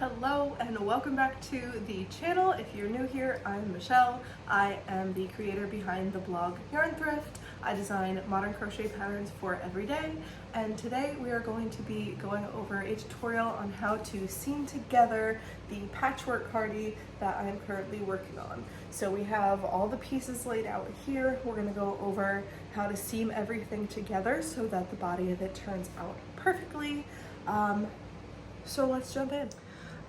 Hello and welcome back to the channel. If you're new here, I'm Michelle. I am the creator behind the blog Yarn Thrift. I design modern crochet patterns for every day, and today we are going to be going over a tutorial on how to seam together the patchwork cardi that I am currently working on. So we have all the pieces laid out here. We're going to go over how to seam everything together so that the body of it turns out perfectly. So let's jump in.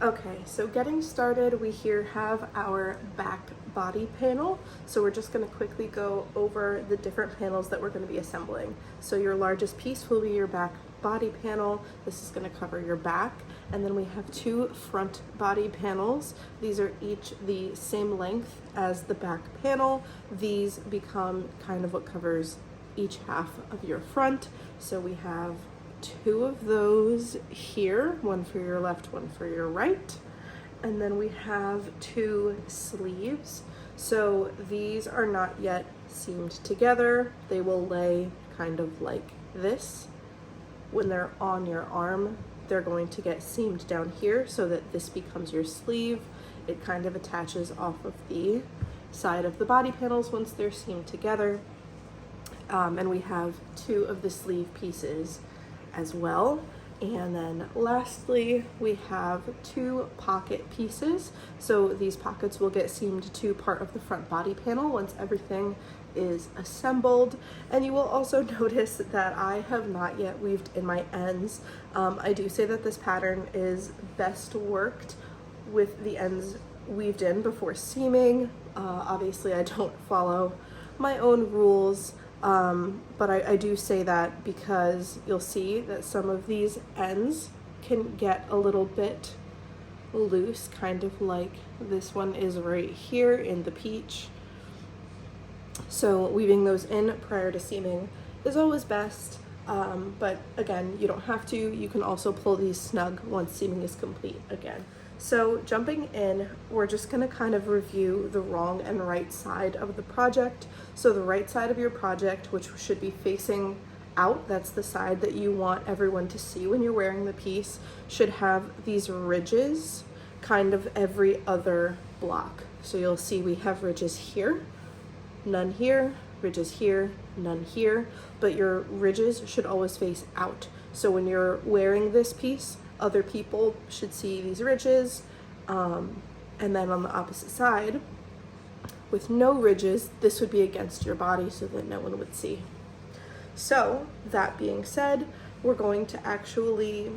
Okay, so getting started, we here have our back body panel. So we're just going to quickly go over the different panels that we're going to be assembling. So your largest piece will be your back body panel. This is going to cover your back. And then we have two front body panels. These are each the same length as the back panel. These become kind of what covers each half of your front. So we have two of those here, one for your left, one for your right. And then we have two sleeves. So these are not yet seamed together. They will lay kind of like this. When they're on your arm, they're going to get seamed down here so that this becomes your sleeve. It kind of attaches off of the side of the body panels once they're seamed together. And we have two of the sleeve pieces as well. And then lastly, we have two pocket pieces. So these pockets will get seamed to part of the front body panel once everything is assembled. And you will also notice that I have not yet weaved in my ends. I do say that this pattern is best worked with the ends weaved in before seaming. Obviously I don't follow my own rules. But I do say that because you'll see that some of these ends can get a little bit loose, kind of like this one is right here in the peach. So weaving those in prior to seaming is always best, but again, you don't have to. You can also pull these snug once seaming is complete again. So jumping in, we're just going to kind of review the wrong and right side of the project. So the right side of your project, which should be facing out, that's the side that you want everyone to see when you're wearing the piece, should have these ridges kind of every other block. So you'll see we have ridges here, none here, ridges here, none here, but your ridges should always face out. So when you're wearing this piece, other people should see these ridges, and then on the opposite side, with no ridges, this would be against your body so that no one would see. So that being said, we're going to actually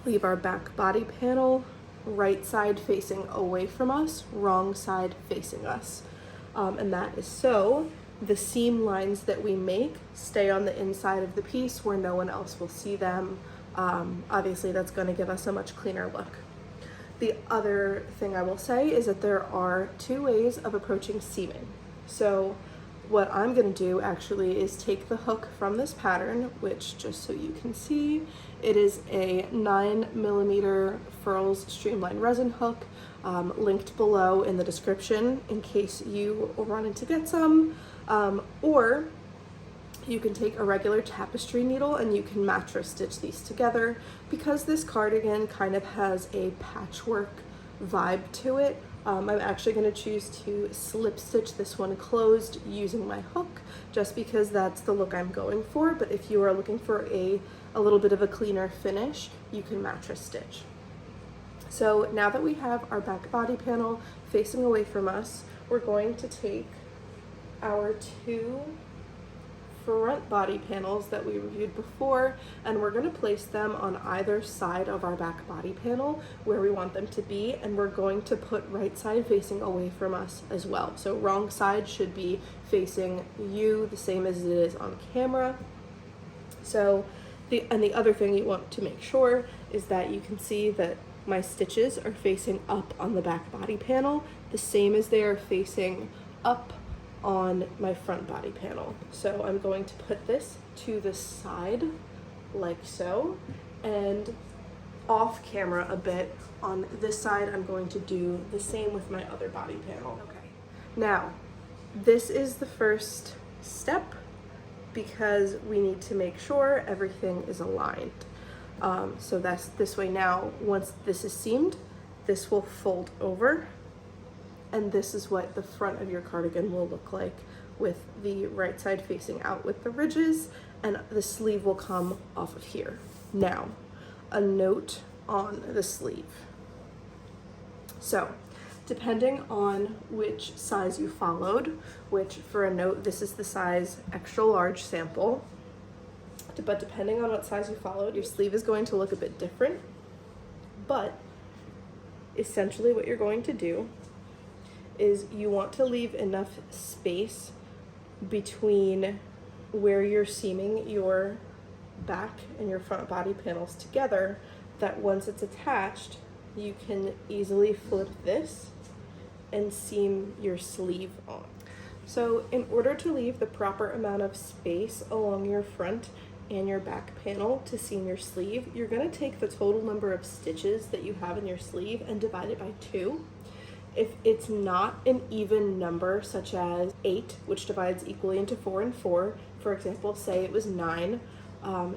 leave our back body panel right side facing away from us, wrong side facing us. And that is so the seam lines that we make stay on the inside of the piece where no one else will see them. Obviously that's going to give us a much cleaner look. The other thing I will say is that there are two ways of approaching seaming. So what I'm going to do actually is take the hook from this pattern, which just so you can see, it is a 9mm Furls Streamline resin hook, linked below in the description in case you wanted to get some, or you can take a regular tapestry needle and you can mattress stitch these together. Because this cardigan kind of has a patchwork vibe to it, I'm actually going to choose to slip stitch this one closed using my hook, just because that's the look I'm going for. But if you are looking for a little bit of a cleaner finish, you can mattress stitch. So now that we have our back body panel facing away from us, we're going to take our two front body panels that we reviewed before, and we're going to place them on either side of our back body panel where we want them to be, and we're going to put right side facing away from us as well. So wrong side should be facing you the same as it is on camera. So the other thing you want to make sure is that you can see that my stitches are facing up on the back body panel, the same as they are facing up on my front body panel. So I'm going to put this to the side like so, and off camera a bit on this side I'm going to do the same with my other body panel. Okay, now this is the first step because we need to make sure everything is aligned. So that's this way. Now, once this is seamed, this will fold over, and this is what the front of your cardigan will look like, with the right side facing out with the ridges, and the sleeve will come off of here. Now, a note on the sleeve. So, depending on which size you followed, which for a note, this is the size extra large sample, but depending on what size you followed, your sleeve is going to look a bit different. But essentially what you're going to do is you want to leave enough space between where you're seaming your back and your front body panels together that once it's attached, you can easily flip this and seam your sleeve on. So in order to leave the proper amount of space along your front and your back panel to seam your sleeve, you're going to take the total number of stitches that you have in your sleeve and divide it by 2. If it's not an even number, such as 8, which divides equally into 4 and 4, for example, say it was 9,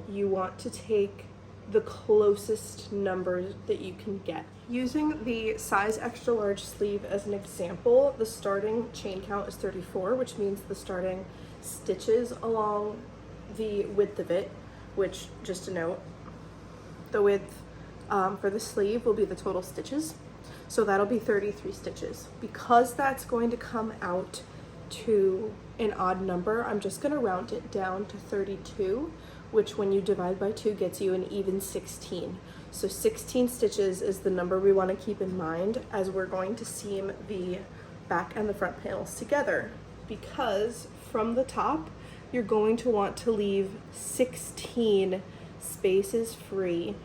you want to take the closest numbers that you can get. Using the size extra large sleeve as an example, the starting chain count is 34, which means the starting stitches along the width of it, which, just a note, the width for the sleeve will be the total stitches. So that'll be 33 stitches. Because that's going to come out to an odd number, I'm just gonna round it down to 32, which when you divide by 2 gets you an even 16. So 16 stitches is the number we want to keep in mind as we're going to seam the back and the front panels together, because from the top you're going to want to leave 16 spaces free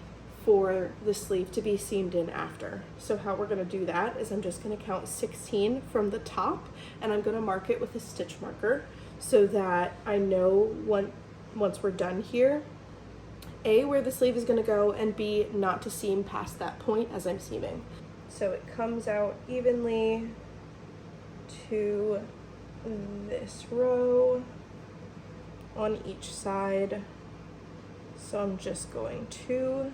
for the sleeve to be seamed in after. So how we're going to do that is I'm just going to count 16 from the top, and I'm going to mark it with a stitch marker so that I know once we're done here, A, where the sleeve is going to go, and B, not to seam past that point as I'm seaming. So it comes out evenly to this row on each side. So I'm just going to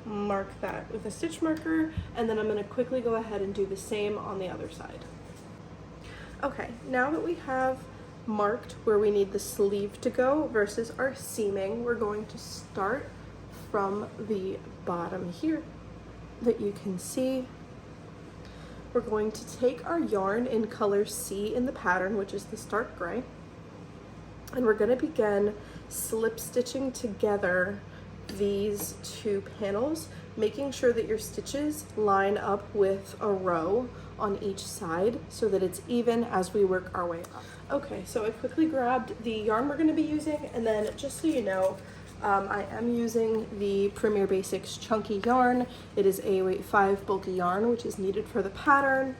mark that with a stitch marker, and then I'm going to quickly go ahead and do the same on the other side. Okay, now that we have marked where we need the sleeve to go versus our seaming, we're going to start from the bottom here that you can see. We're going to take our yarn in color C in the pattern, which is this dark gray, and we're going to begin slip stitching together these 2 panels, making sure that your stitches line up with a row on each side so that it's even as we work our way up. Okay, so I quickly grabbed the yarn we're going to be using, and then just so you know, I am using the Premier Basics chunky yarn. It is a weight 5 bulky yarn, which is needed for the pattern,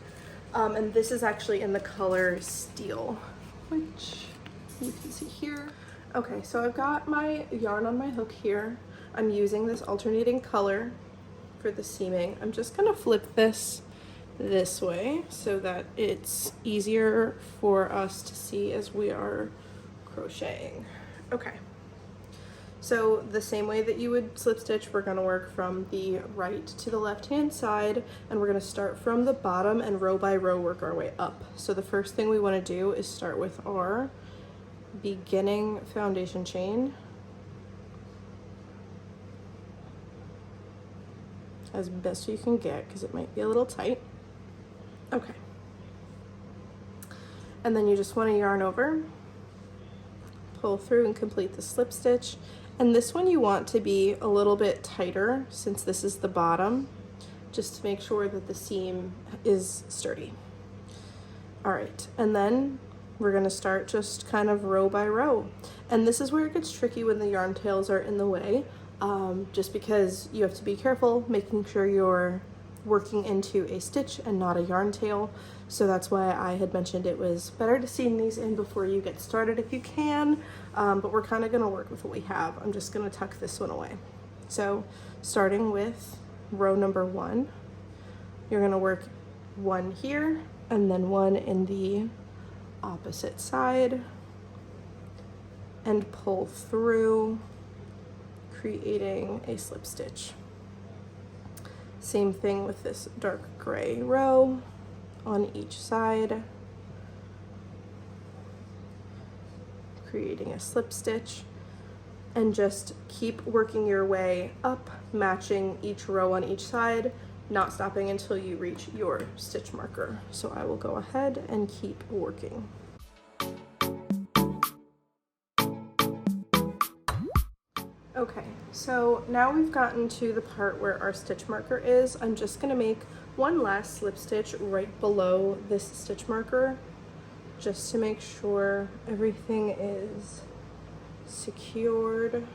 and this is actually in the color Steel, which you can see here. Okay, so I've got my yarn on my hook here. I'm using this alternating color for the seaming. I'm just gonna flip this way so that it's easier for us to see as we are crocheting. Okay, so the same way that you would slip stitch, we're gonna work from the right to the left hand side, and we're gonna start from the bottom and row by row work our way up. So the first thing we wanna do is start with our beginning foundation chain as best you can get, because it might be a little tight. Okay, and then you just want to yarn over, pull through, and complete the slip stitch. And this one you want to be a little bit tighter since this is the bottom, just to make sure that the seam is sturdy. All right, and then we're going to start just kind of row by row, and this is where it gets tricky when the yarn tails are in the way. Just because you have to be careful making sure you're working into a stitch and not a yarn tail. So that's why I had mentioned it was better to seam these in before you get started if you can, but we're kind of going to work with what we have. I'm just going to tuck this one away. So starting with row number 1, you're going to work 1 here and then 1 in the opposite side and pull through, creating a slip stitch. Same thing with this dark gray row on each side, creating a slip stitch, and just keep working your way up, matching each row on each side, not stopping until you reach your stitch marker. So I will go ahead and keep working. Okay, so now we've gotten to the part where our stitch marker is. I'm just gonna make one last slip stitch right below this stitch marker, just to make sure everything is secured.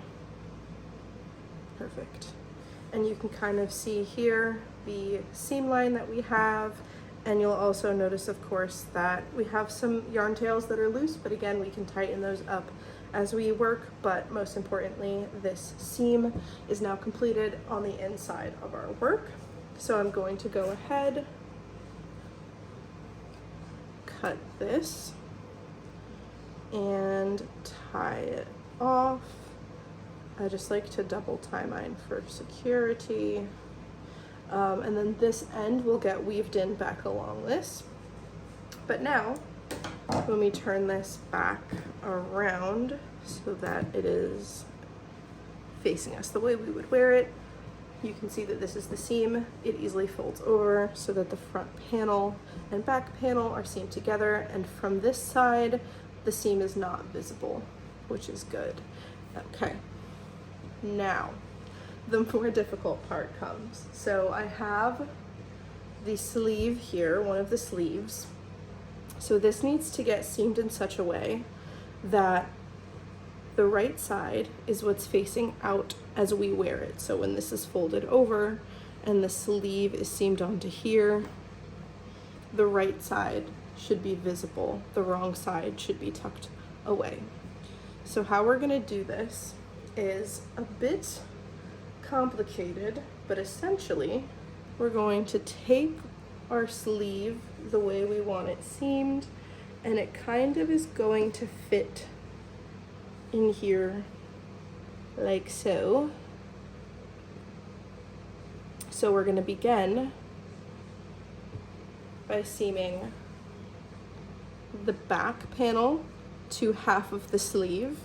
Perfect. And you can kind of see here the seam line that we have, and you'll also notice, of course, that we have some yarn tails that are loose, but again, we can tighten those up as we work. But most importantly, this seam is now completed on the inside of our work. So I'm going to go ahead, cut this, and tie it off. I just like to double tie mine for security. And then this end will get weaved in back along this. But now, when we turn this back around so that it is facing us the way we would wear it, you can see that this is the seam. It easily folds over so that the front panel and back panel are seamed together, and from this side, the seam is not visible, which is good. Okay, now the more difficult part comes. So I have the sleeve here, one of the sleeves. So this needs to get seamed in such a way that the right side is what's facing out as we wear it. So when this is folded over and the sleeve is seamed onto here, the right side should be visible. The wrong side should be tucked away. So how we're gonna do this is a bit complicated, but essentially we're going to take our sleeve the way we want it seamed, and it kind of is going to fit in here like so. So we're going to begin by seaming the back panel to half of the sleeve,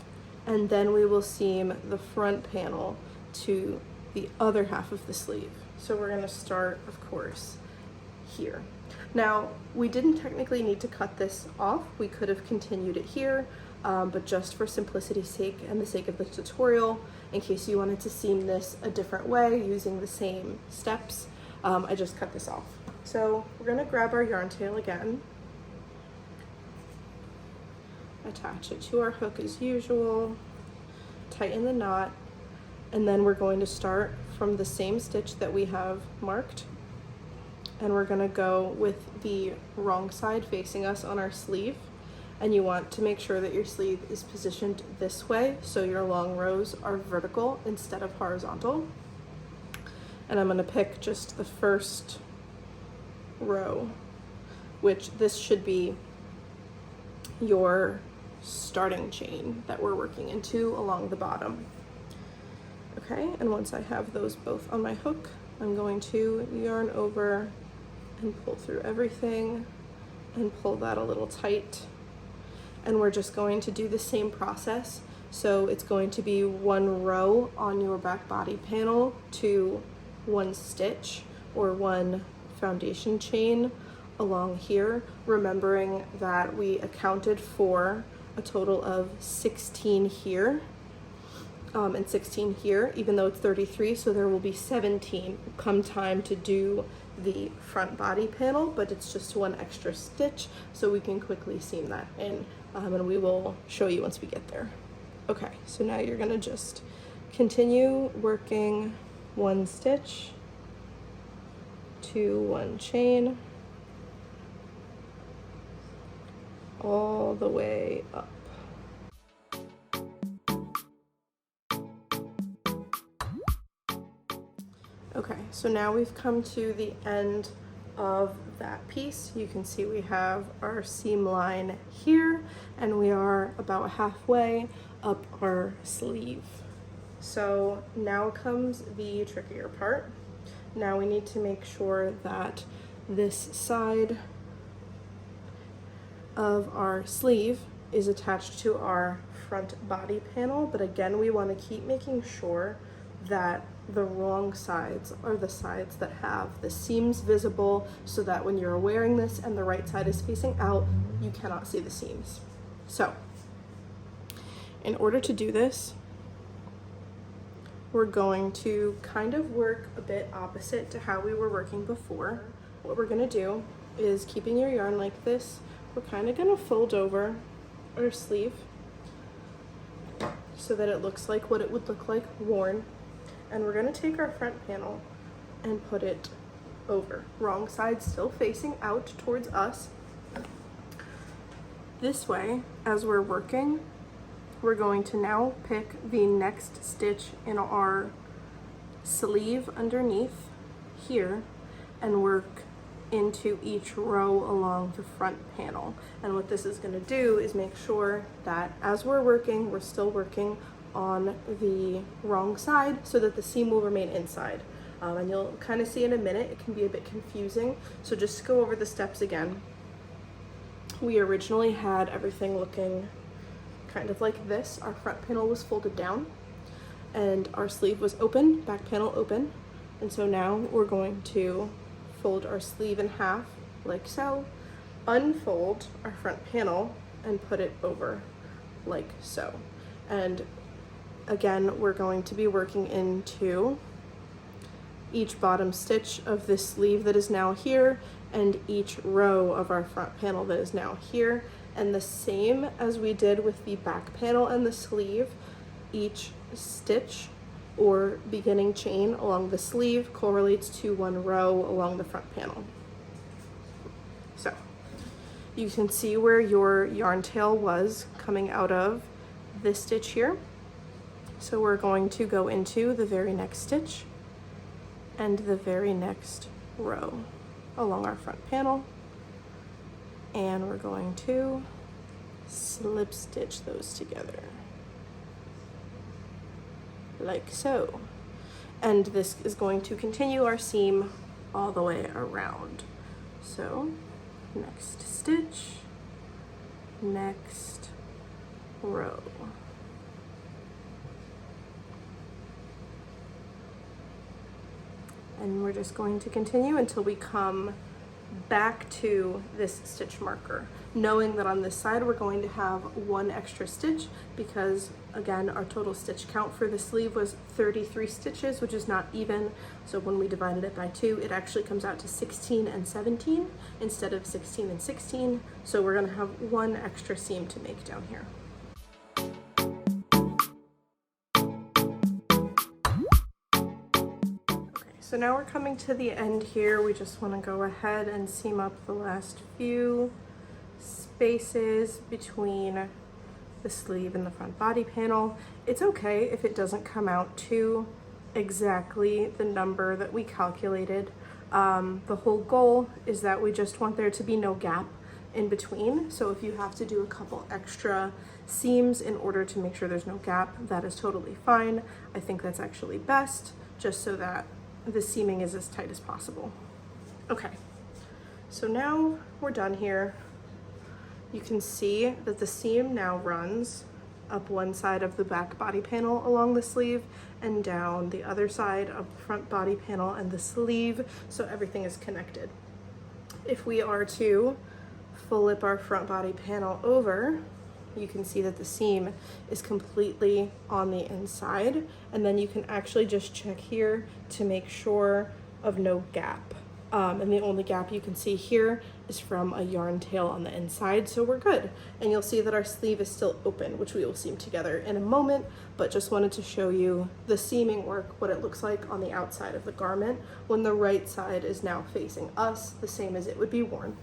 and then we will seam the front panel to the other half of the sleeve. So we're going to start, of course, here. Now, we didn't technically need to cut this off. We could have continued it here, but just for simplicity's sake and the sake of the tutorial, in case you wanted to seam this a different way using the same steps, I just cut this off. So we're going to grab our yarn tail again, attach it to our hook as usual, tighten the knot, and then we're going to start from the same stitch that we have marked, and we're going to go with the wrong side facing us on our sleeve. And you want to make sure that your sleeve is positioned this way so your long rows are vertical instead of horizontal. And I'm going to pick just the first row, which this should be your starting chain that we're working into along the bottom. Okay, and once I have those both on my hook, I'm going to yarn over and pull through everything and pull that a little tight. And we're just going to do the same process. So it's going to be one row on your back body panel to one stitch or one foundation chain along here, remembering that we accounted for a total of 16 here and 16 here, even though it's 33, so there will be 17 come time to do the front body panel, but it's just one extra stitch, so we can quickly seam that in, and we will show you once we get there. Okay, so now you're gonna just continue working one stitch to one chain all the way up. Okay, so now we've come to the end of that piece. You can see we have our seam line here, and we are about halfway up our sleeve. So now comes the trickier part. Now we need to make sure that this side of our sleeve is attached to our front body panel, but again, we want to keep making sure that the wrong sides are the sides that have the seams visible, so that when you're wearing this and the right side is facing out, you cannot see the seams. So in order to do this, we're going to kind of work a bit opposite to how we were working before. What we're going to do is, keeping your yarn like this, we're kind of going to fold over our sleeve so that it looks like what it would look like worn. And we're going to take our front panel and put it over. Wrong side still facing out towards us. This way, as we're working, we're going to now pick the next stitch in our sleeve underneath here and work into each row along the front panel. And what this is going to do is make sure that as we're working, we're still working on the wrong side so that the seam will remain inside. And you'll kind of see in a minute, it can be a bit confusing. So just go over the steps again. We originally had everything looking kind of like this. Our front panel was folded down and our sleeve was open, back panel open. And so now we're going to fold our sleeve in half like so, unfold our front panel and put it over like so. And again, we're going to be working into each bottom stitch of this sleeve that is now here and each row of our front panel that is now here. And the same as we did with the back panel and the sleeve, each stitch or beginning chain along the sleeve correlates to one row along the front panel. So you can see where your yarn tail was coming out of this stitch here. So we're going to go into the very next stitch and the very next row along our front panel, and we're going to slip stitch those together like so. And this is going to continue our seam all the way around. So next stitch, next row. And we're just going to continue until we come back to this stitch marker, knowing that on this side we're going to have one extra stitch because, again, our total stitch count for the sleeve was 33 stitches, which is not even. So when we divided it by 2, it actually comes out to 16 and 17 instead of 16 and 16. So we're going to have one extra seam to make down here. So now we're coming to the end here. We just want to go ahead and seam up the last few spaces between the sleeve and the front body panel. It's okay if it doesn't come out to exactly the number that we calculated. The whole goal is that we just want there to be no gap in between. So if you have to do a couple extra seams in order to make sure there's no gap, that is totally fine. I think that's actually best, just so that the seaming is as tight as possible. Okay, so now we're done here. You can see that the seam now runs up one side of the back body panel along the sleeve and down the other side of the front body panel and the sleeve, so everything is connected. If we are to flip our front body panel over, you can see that the seam is completely on the inside, and then you can actually just check here to make sure of no gap. And the only gap you can see here is from a yarn tail on the inside, so we're good. And you'll see that our sleeve is still open, which we will seam together in a moment, but just wanted to show you the seaming work, what it looks like on the outside of the garment when the right side is now facing us, the same as it would be worn.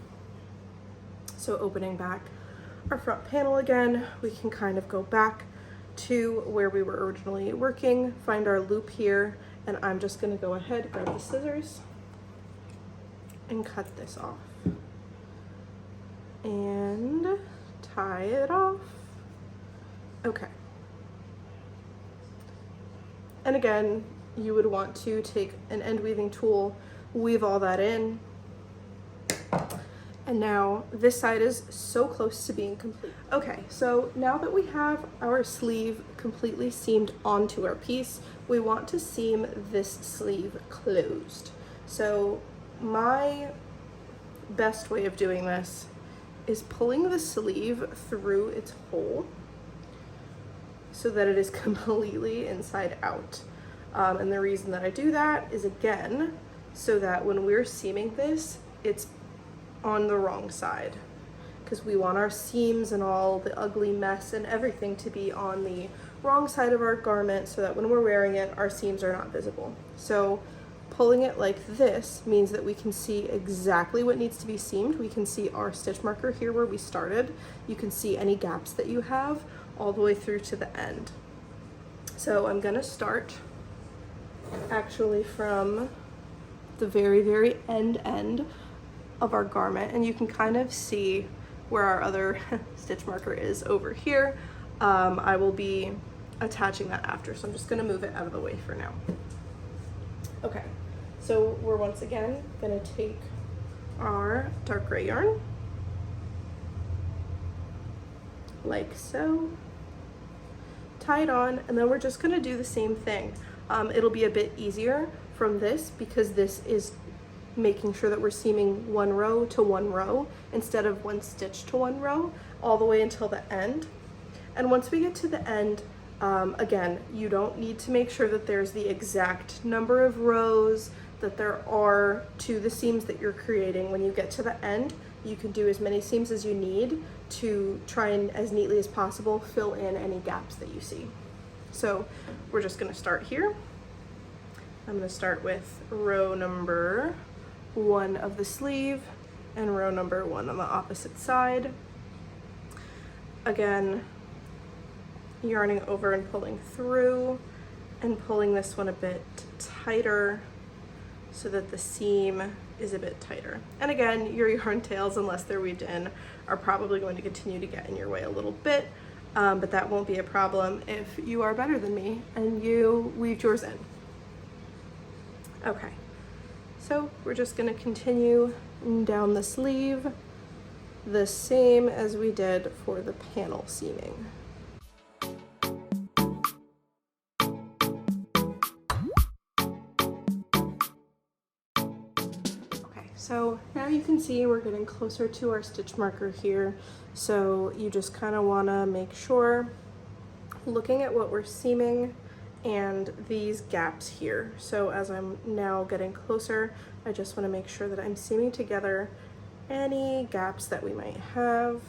So opening back our front panel again, we can kind of go back to where we were originally working, find our loop here, and I'm just going to go ahead, grab the scissors, and cut this off. And tie it off. Okay. And again, you would want to take an end weaving tool, weave all that in. And now this side is so close to being complete. Okay, so now that we have our sleeve completely seamed onto our piece, we want to seam this sleeve closed. So my best way of doing this is pulling the sleeve through its hole so that it is completely inside out. And the reason that I do that is, again, so that when we're seaming this, it's on the wrong side, because we want our seams and all the ugly mess and everything to be on the wrong side of our garment, so that when we're wearing it, our seams are not visible. So pulling it like this means that we can see exactly what needs to be seamed. We can see our stitch marker here where we started. You can see any gaps that you have all the way through to the end. So I'm gonna start actually from the very, very end of our garment, and you can kind of see where our other stitch marker is over here. I will be attaching that after, so I'm just gonna move it out of the way for now. Okay, so we're once again gonna take our dark gray yarn, like so, tie it on, and then we're just gonna do the same thing. It'll be a bit easier from this because this is making sure that we're seaming one row to one row instead of one stitch to one row all the way until the end. And once we get to the end, again, you don't need to make sure that there's the exact number of rows that there are to the seams that you're creating. When you get to the end, you can do as many seams as you need to try and, as neatly as possible, fill in any gaps that you see. So we're just gonna start here. I'm gonna start with row number 1 of the sleeve and row number 1 on the opposite side. Again, yarning over and pulling through and pulling this one a bit tighter so that the seam is a bit tighter. And again, your yarn tails, unless they're weaved in, are probably going to continue to get in your way a little bit, but that won't be a problem if you are better than me and you weaved yours in. Okay. So we're just going to continue down the sleeve the same as we did for the panel seaming. Okay, so now you can see we're getting closer to our stitch marker here. So you just kind of want to make sure, looking at what we're seaming, and these gaps here. So as I'm now getting closer, I just want to make sure that I'm seaming together any gaps that we might have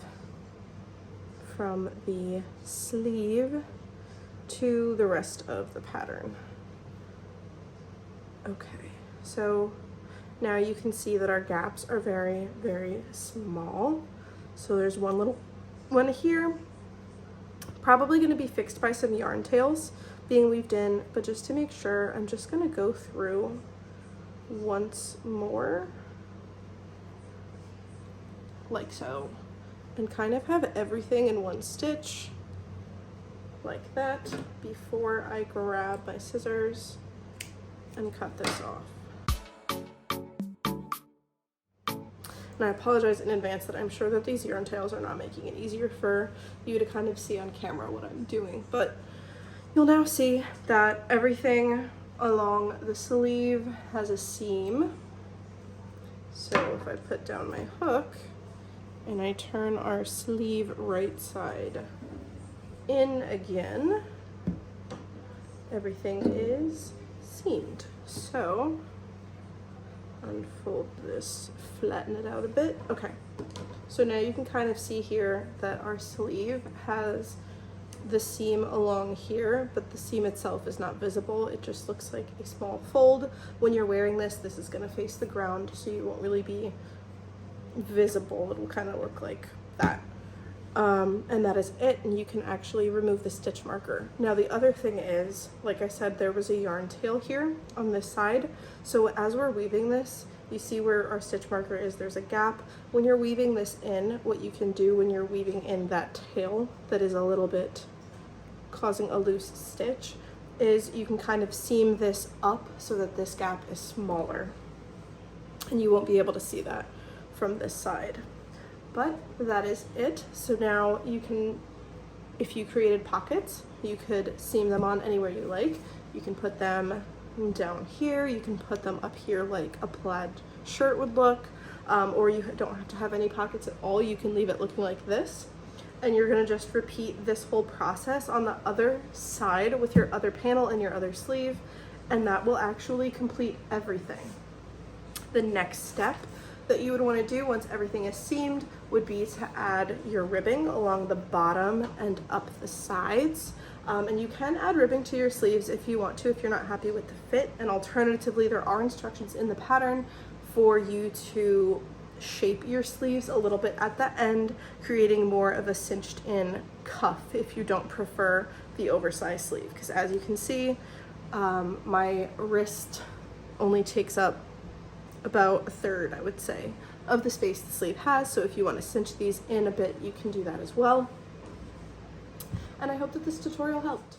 from the sleeve to the rest of the pattern. Okay, so now you can see that our gaps are very, very small. So there's one little one here, probably going to be fixed by some yarn tails being weaved in, but just to make sure, I'm just going to go through once more, like so, and kind of have everything in one stitch, like that, before I grab my scissors and cut this off. And I apologize in advance that I'm sure that these yarn tails are not making it easier for you to kind of see on camera what I'm doing, but you'll now see that everything along the sleeve has a seam. So if I put down my hook and I turn our sleeve right side in again, everything is seamed. So unfold this, flatten it out a bit. Okay, so now you can kind of see here that our sleeve has the seam along here, but the seam itself is not visible. It just looks like a small fold. When you're wearing this, this is going to face the ground, so you won't really be visible. It'll kind of look like that. And that is it, and you can actually remove the stitch marker. Now the other thing is, like I said, there was a yarn tail here on this side, so as we're weaving this, you see where our stitch marker is, there's a gap. When you're weaving this in, what you can do when you're weaving in that tail that is a little bit causing a loose stitch is you can kind of seam this up so that this gap is smaller, and you won't be able to see that from this side. But that is it. So now you can, if you created pockets, you could seam them on anywhere you like. You can put them down here, you can put them up here like a plaid shirt would look, or you don't have to have any pockets at all. You can leave it looking like this. And you're gonna just repeat this whole process on the other side with your other panel and your other sleeve, and that will actually complete everything. The next step that you would want to do once everything is seamed would be to add your ribbing along the bottom and up the sides. And you can add ribbing to your sleeves if you want to, if you're not happy with the fit. And alternatively, there are instructions in the pattern for you to shape your sleeves a little bit at the end, creating more of a cinched in cuff if you don't prefer the oversized sleeve. Because as you can see, my wrist only takes up about a third, I would say, of the space the sleeve has. So if you want to cinch these in a bit, you can do that as well. And I hope that this tutorial helped.